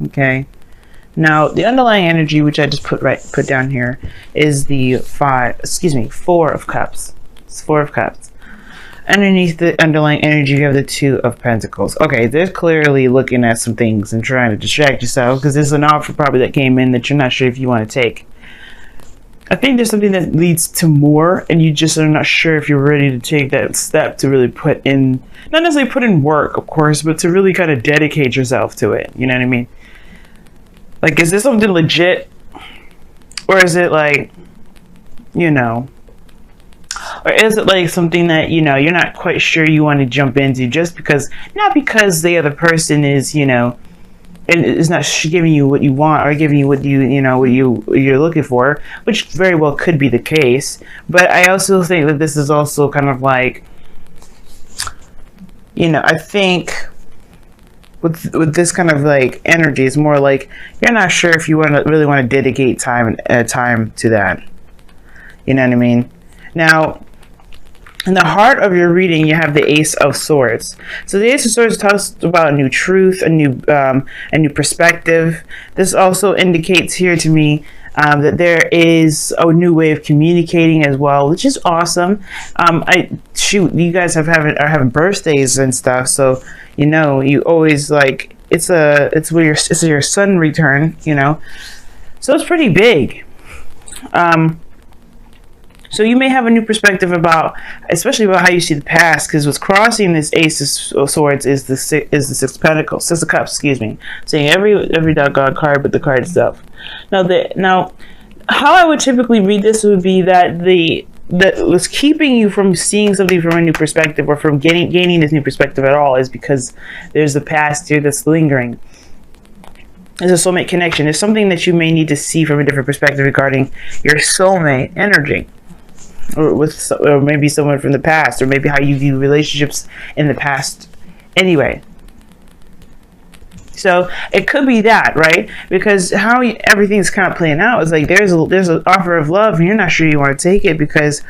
Okay. Now, the underlying energy, which I just put down here, is the Four of Cups. It's Four of Cups. Underneath the underlying energy, you have the Two of Pentacles. Okay, they're clearly looking at some things and trying to distract yourself because there's an offer probably that came in that you're not sure if you want to take. I think there's something that leads to more, and you just are not sure if you're ready to take that step to really put in, not necessarily put in work, of course, but to really kind of dedicate yourself to it. You know what I mean? Like, is this something legit? Or is it like, you know, or is it like something that, you know, you're not quite sure you want to jump into just because, not because the other person is, you know, and it's not giving you what you want or giving you what you're looking for, which very well could be the case. But I also think that this is also kind of like, you know, I think with this kind of like energy, it's more like you're not sure if you really want to dedicate time to that. You know what I mean? Now, in the heart of your reading, you have the Ace of Swords. So the Ace of Swords talks about a new truth, a new perspective. This also indicates here to me that there is a new way of communicating as well, which is awesome. You guys are having birthdays and stuff, so you know you always like it's your sun return, you know, so it's pretty big. So you may have a new perspective especially about how you see the past, because what's crossing this Ace of Swords is the Six of Pentacles, Six of Cups, excuse me. Saying every doggone card, but the card itself. Now, how I would typically read this would be that what's keeping you from seeing something from a new perspective, or from gaining this new perspective at all, is because there's the past here that's lingering. There's a soulmate connection. There's something that you may need to see from a different perspective regarding your soulmate energy. Or maybe someone from the past, or maybe how you view relationships in the past anyway. So it could be that, right? Because how everything's kind of playing out is like there's an offer of love, and you're not sure you want to take it because,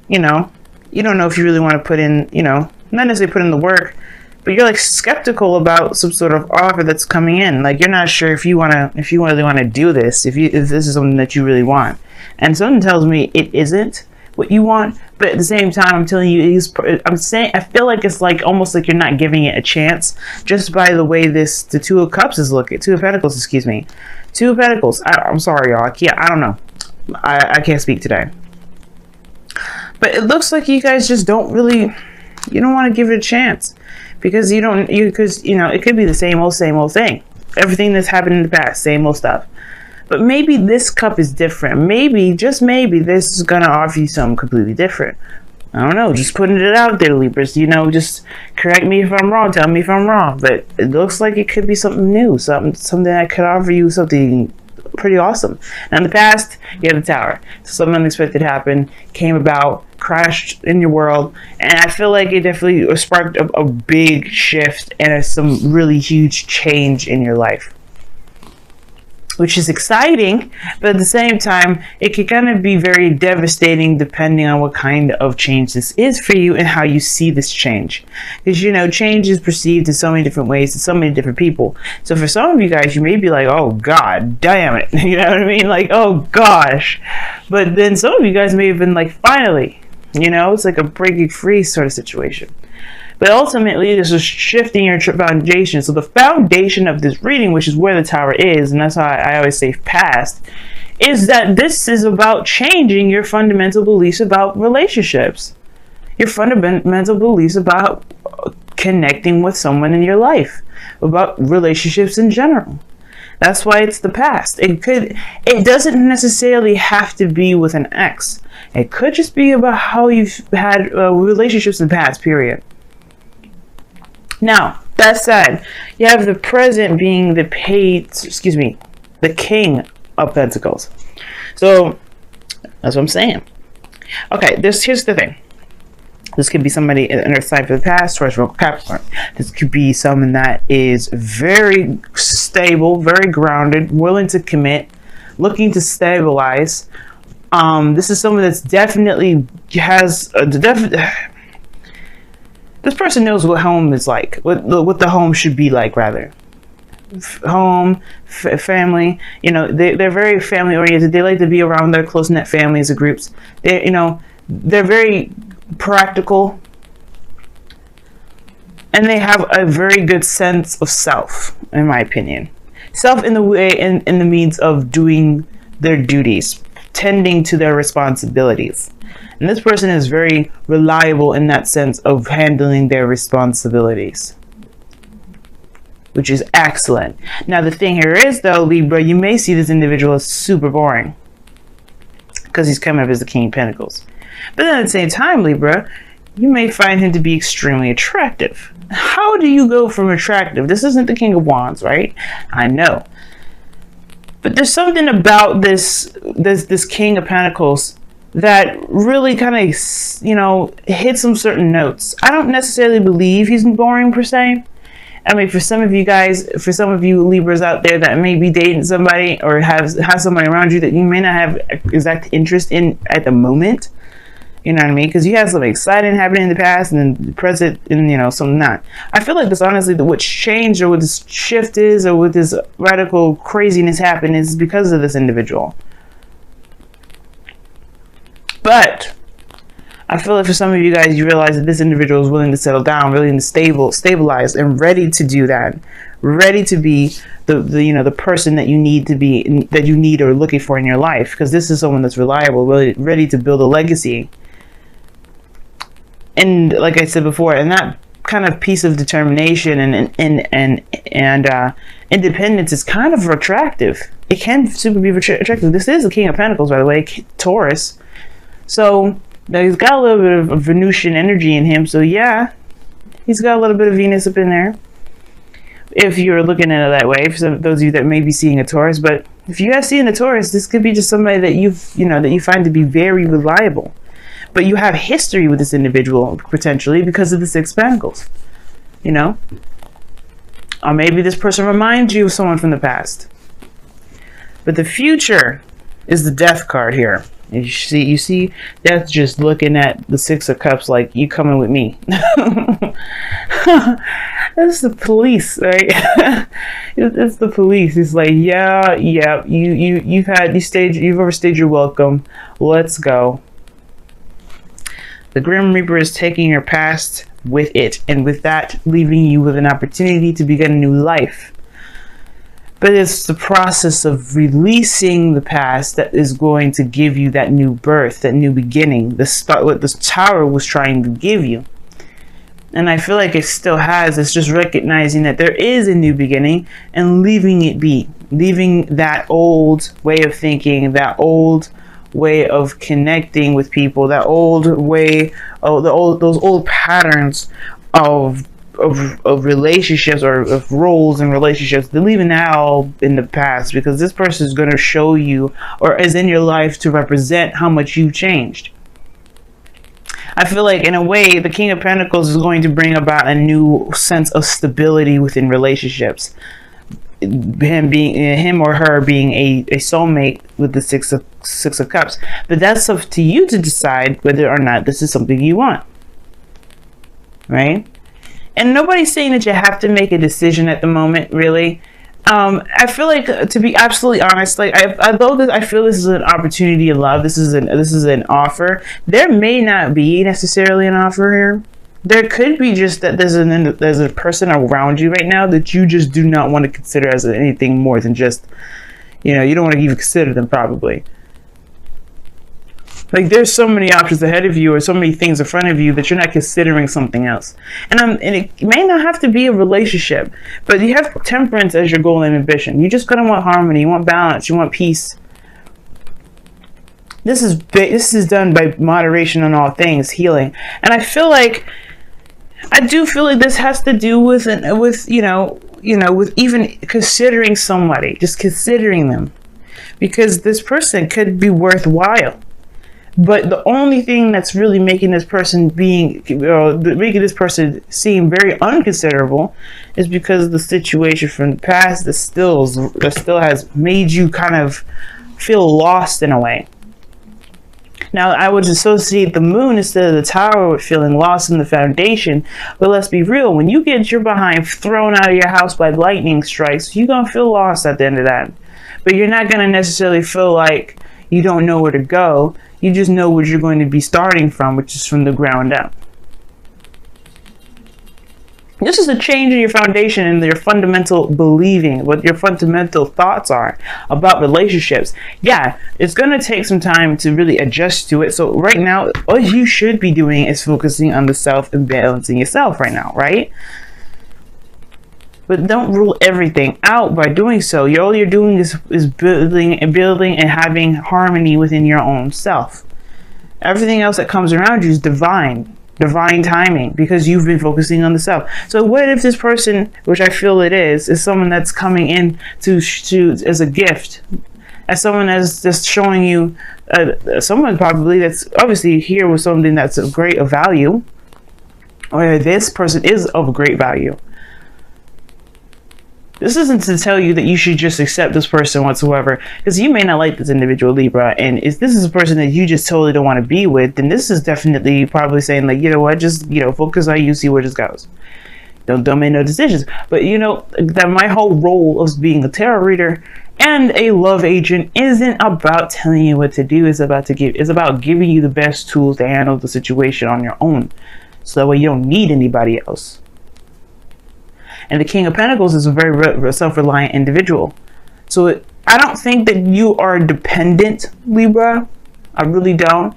you know, you don't know if you really want to put in, you know, not necessarily put in the work, but you're like skeptical about some sort of offer that's coming in. Like you're not sure if you really want to do this, if this is something that you really want. And something tells me it isn't what you want, but at the same time, I'm telling you, I feel like it's like almost like you're not giving it a chance just by the way the Two of Cups is looking. Two of Pentacles, excuse me. Two of Pentacles. I'm sorry, y'all. I don't know. I can't speak today. But it looks like you guys just don't want to give it a chance because you know, it could be the same old thing. Everything that's happened in the past, same old stuff. But maybe this cup is different. Maybe, just maybe, this is going to offer you something completely different. I don't know. Just putting it out there, Libras. You know, just correct me if I'm wrong. Tell me if I'm wrong. But it looks like it could be something new. Something that could offer you something pretty awesome. Now, in the past, you had the Tower. So something unexpected happened, came about, crashed in your world. And I feel like it definitely sparked a big shift and some really huge change in your life, which is exciting, but at the same time, it can kind of be very devastating depending on what kind of change this is for you and how you see this change. Because, you know, change is perceived in so many different ways to so many different people. So for some of you guys, you may be like, oh, God damn it. You know what I mean? Like, oh, gosh. But then some of you guys may have been like, finally, you know, it's like a breaking free sort of situation. But ultimately, this is shifting your foundation. So the foundation of this reading, which is where the Tower is, and that's how I always say past, is that this is about changing your fundamental beliefs about relationships. Your fundamental beliefs about connecting with someone in your life, about relationships in general. That's why it's the past. It doesn't necessarily have to be with an ex. It could just be about how you've had relationships in the past, period. Now, that said, you have the present being the King of Pentacles. So, that's what I'm saying. Okay, here's the thing. This could be somebody in their side for the past, Taurus, Capricorn. This could be someone that is very stable, very grounded, willing to commit, looking to stabilize. This is someone that's definitely has this person knows what home is like, what the home should be like, rather. home, family. You know, they're very family oriented. They like to be around their close knit families or groups. They, you know, they're very practical, and they have a very good sense of self, in my opinion. Self in the way, in the means of doing their duties, tending to their responsibilities. And this person is very reliable in that sense of handling their responsibilities, which is excellent. Now, the thing here is, though, Libra, you may see this individual as super boring because he's coming up as the King of Pentacles. But then at the same time, Libra, you may find him to be extremely attractive. How do you go from attractive? This isn't the King of Wands, right? I know. But there's something about this King of Pentacles that really kind of, you know, hits some certain notes. I don't necessarily believe he's boring per se. I mean, for some of you guys, for some of you Libras out there that may be dating somebody or have somebody around you that you may not have exact interest in at the moment, you know what I mean? Because you have something exciting happening in the past and then the present, and, you know, something not. I feel like this, honestly, what's changed or what this shift is or what this radical craziness happened is because of this individual. But I feel like for some of you guys, you realize that this individual is willing to settle down, willing to stabilize, and ready to do that, ready to be the you know, the person that you need to be, that you need or looking for in your life. Because this is someone that's reliable, really ready to build a legacy. And like I said before, and that kind of piece of determination and independence is kind of attractive. It can super be attractive. This is the King of Pentacles, by the way, Taurus. So now he's got a little bit of Venusian energy in him. So yeah, he's got a little bit of Venus up in there, if you're looking at it that way, for some of those of you that may be seeing a Taurus. But if you guys seeing a Taurus, this could be just somebody that that you find to be very reliable. But you have history with this individual, potentially, because of the Six of Pentacles, you know? Or maybe this person reminds you of someone from the past. But the future is the Death card here. You see Death just looking at the Six of Cups like, you coming with me. That's the police, right? It's the police. It's like, yeah, you've overstayed your welcome. Let's go. The Grim Reaper is taking your past with it, and with that, leaving you with an opportunity to begin a new life. But it's the process of releasing the past that is going to give you that new birth, that new beginning, what this Tower was trying to give you. And I feel like it still has. It's just recognizing that there is a new beginning and leaving it be. Leaving that old way of thinking, that old way of connecting with people, that old way, those old patterns of relationships or of roles and relationships. They're leaving that all in the past, because this person is going to show you, or is in your life to represent how much you've changed. I feel like in a way the King of Pentacles is going to bring about a new sense of stability within relationships. Him or her being a soulmate with the Six of Cups. But that's up to you to decide whether or not this is something you want, right? And nobody's saying that you have to make a decision at the moment, really. I feel like, to be absolutely honest, like I feel this is an opportunity in love. This is an offer. There may not be necessarily an offer here. There could be just that there's a person around you right now that you just do not want to consider as anything more than just, you don't want to even consider them, probably. Like, there's so many options ahead of you, or so many things in front of you, that you're not considering something else. And it may not have to be a relationship, but you have temperance as your goal and ambition. You just gonna want harmony, you want balance, you want peace. This is done by moderation on all things, healing. And I do feel like this has to do with even considering somebody, just considering them, because this person could be worthwhile. But the only thing that's really making this person seem very unconsiderable is because of the situation from the past that still has made you kind of feel lost in a way. Now, I would associate the moon instead of the tower with feeling lost in the foundation. But let's be real, when you get your behind thrown out of your house by lightning strikes, you're going to feel lost at the end of that. But you're not going to necessarily feel like you don't know where to go. You just know where you're going to be starting from, which is from the ground up. This is a change in your foundation and your fundamental believing, what your fundamental thoughts are about relationships. Yeah, it's going to take some time to really adjust to it. So right now, all you should be doing is focusing on the self and balancing yourself right now, right? But don't rule everything out by doing so. All you're doing is building and having harmony within your own self. Everything else that comes around you is divine timing, because you've been focusing on the self. So what if this person, which I feel it is someone that's coming in to as a gift, as someone that's just showing you, someone probably that's obviously here with something that's of great value, or this person is of great value. This isn't to tell you that you should just accept this person whatsoever, because you may not like this individual, Libra, and if this is a person that you just totally don't want to be with, then this is definitely probably saying, like, you know what, just, you know, focus on you, see where this goes. Don't make no decisions. But you know that my whole role of being a tarot reader and a love agent isn't about telling you what to do. It's about giving you the best tools to handle the situation on your own, so that way you don't need anybody else. And the King of Pentacles is a very self-reliant individual. So I don't think that you are dependent, Libra. I really don't.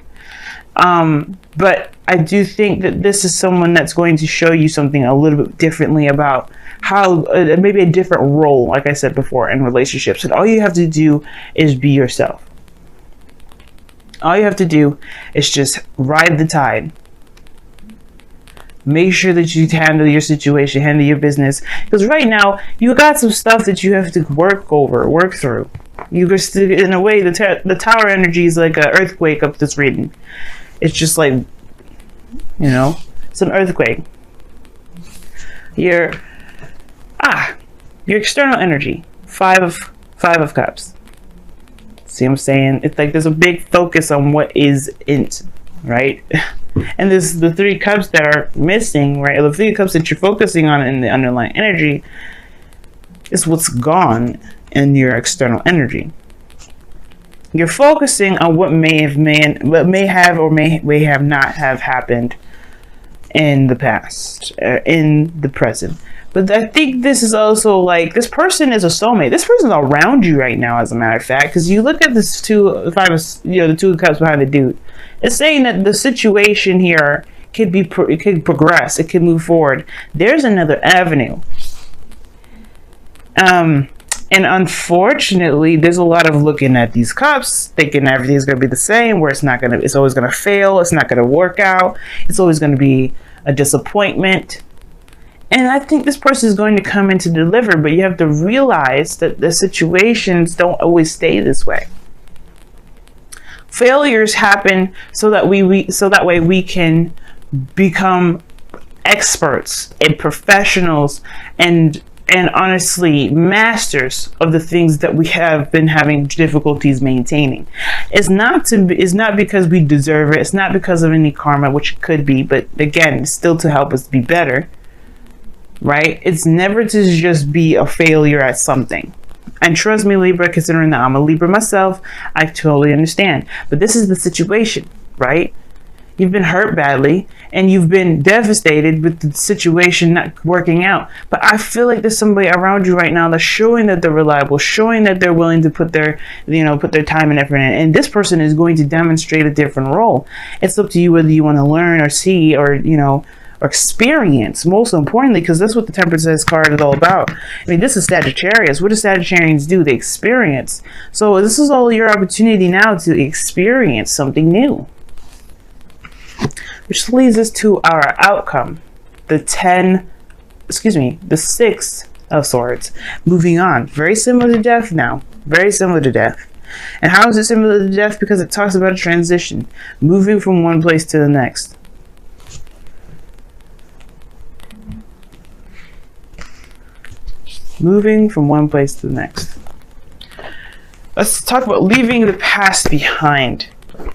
But I do think that this is someone that's going to show you something a little bit differently about how, maybe a different role, like I said before, in relationships. And all you have to do is be yourself. All you have to do is just ride the tide. Make sure that you handle your situation, handle your business. Because right now, you got some stuff that you have to work through. You just, in a way, the tower energy is like an earthquake up this reading. It's just like, you know, it's an earthquake. Your external energy, five of cups. See what I'm saying? It's like there's a big focus on what isn't, right? And there's the 3 cups that are missing, right? The 3 cups that you're focusing on in the underlying energy is what's gone in your external energy. You're focusing on what may have or may have not have happened in the past, in the present. But I think this is also like, this person is a soulmate. This person's around you right now, as a matter of fact, because you look at this the 2 cups behind the dude. It's saying that the situation here could progress. It could move forward. There's another avenue. And unfortunately, there's a lot of looking at these cups, thinking everything's going to be the same, where it's always going to fail. It's not going to work out. It's always going to be a disappointment. And I think this person is going to come in to deliver, but you have to realize that the situations don't always stay this way. Failures happen so that way we can become experts and professionals and honestly masters of the things that we have been having difficulties maintaining. It's not because we deserve it. It's not because of any karma, which it could be, but again, it's still to help us be better, right? It's never to just be a failure at something. And trust me, Libra, considering that I'm a Libra myself, I totally understand. But this is the situation, right? You've been hurt badly and you've been devastated with the situation not working out. But I feel like there's somebody around you right now that's showing that they're reliable, showing that they're willing to put their time and effort in. And this person is going to demonstrate a different role. It's up to you whether you want to learn or see or experience, most importantly, because that's what the Temperance card is all about. I mean, this is Sagittarius. What do Sagittarians do? They experience. So this is all your opportunity now to experience something new. Which leads us to our outcome. The 6 of Swords. Moving on. Very similar to death now. Very similar to death. And how is it similar to death? Because it talks about a transition. Moving from one place to the next. Moving from one place to the next. Let's talk about leaving the past behind.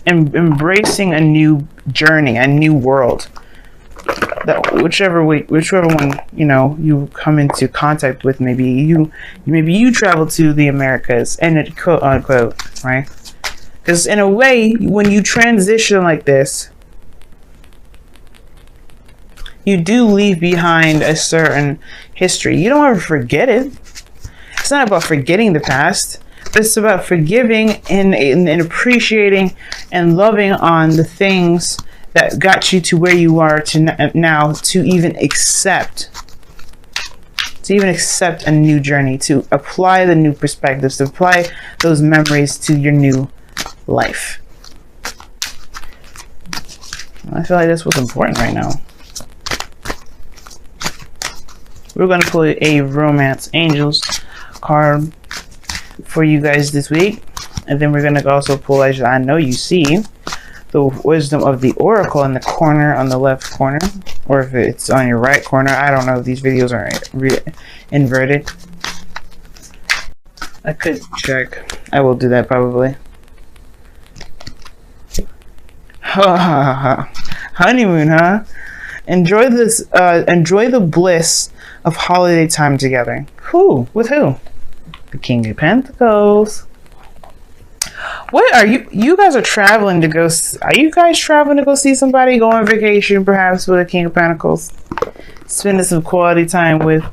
embracing a new journey, a new world. That whichever one, you know, you come into contact with, maybe you travel to the Americas, and it quote unquote, right? Because in a way, when you transition like this, you do leave behind a certain history. You don't ever forget it. It's not about forgetting the past, but it's about forgiving and appreciating and loving on the things that got you to where you are to now, to even accept a new journey, to apply the new perspectives, to apply those memories to your new life. I feel like that's what's important right now. We're going to pull a Romance Angels card for you guys this week, and then we're going to also pull, as I know you see, the Wisdom of the Oracle in the corner, on the left corner, or if it's on your right corner. I don't know if these videos are inverted. I could check. I will do that probably. Honeymoon, huh? Enjoy this. Enjoy the bliss of holiday time together. Who? With who? The King of Pentacles. What are you? You guys are traveling to go. Are you guys traveling to go see somebody? Go on vacation, perhaps, with a King of Pentacles. Spending some quality time with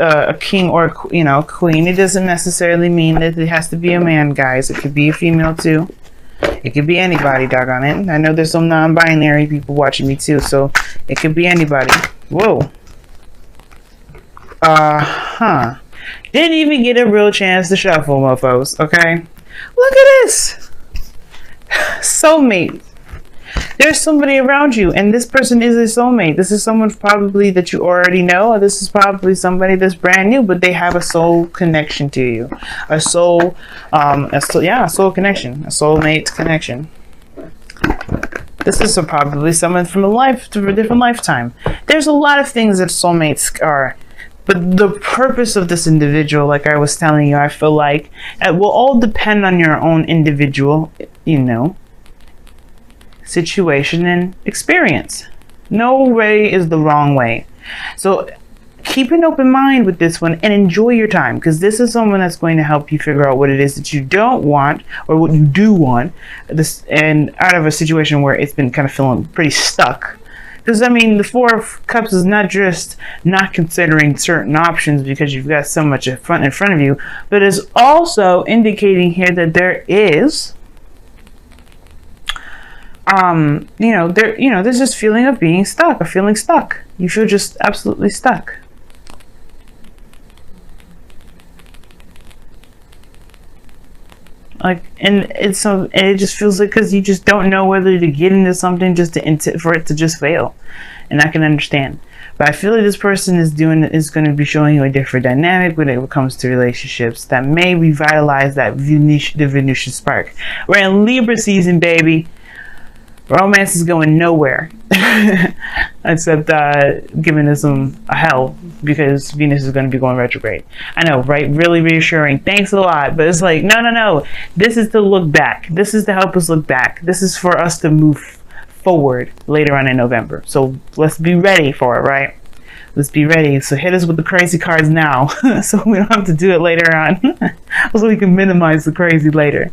a king or, you know, queen. It doesn't necessarily mean that it has to be a man, guys. It could be a female too. It could be anybody, doggone it. I know there's some non-binary people watching me too, so it could be anybody. Whoa. Didn't even get a real chance to shuffle, mofos. Okay. Look at this. Soulmate. There's somebody around you, and this person is a soulmate. This is someone probably that you already know, or this is probably somebody that's brand new, but they have a soul connection to you. A soul connection. A soulmate connection. This is probably someone from a different lifetime. There's a lot of things that soulmates are. But the purpose of this individual, like I was telling you, I feel like it will all depend on your own individual, you know, situation and experience. No way is the wrong way. So keep an open mind with this one and enjoy your time, because this is someone that's going to help you figure out what it is that you don't want or what you do want, this, and out of a situation where it's been kind of feeling pretty stuck. Because, I mean, the Four of Cups is not just not considering certain options because you've got so much in front of you, but is also indicating here that there is, there's this feeling of being stuck, or feeling stuck. You feel just absolutely stuck. Like, and it just feels like, because you just don't know whether to get into something just for it to just fail, and I can understand. But I feel like this person is going to be showing you a different dynamic when it comes to relationships that may revitalize the Venusian spark. We're in Libra season, baby. Romance is going nowhere except giving us a hell, because Venus is going to be going retrograde. I know, right? Really reassuring. Thanks a lot. But it's like, no. This is to look back. This is to help us look back. This is for us to move forward later on in November. So let's be ready for it, right? Let's be ready. So hit us with the crazy cards now so we don't have to do it later on. So we can minimize the crazy later.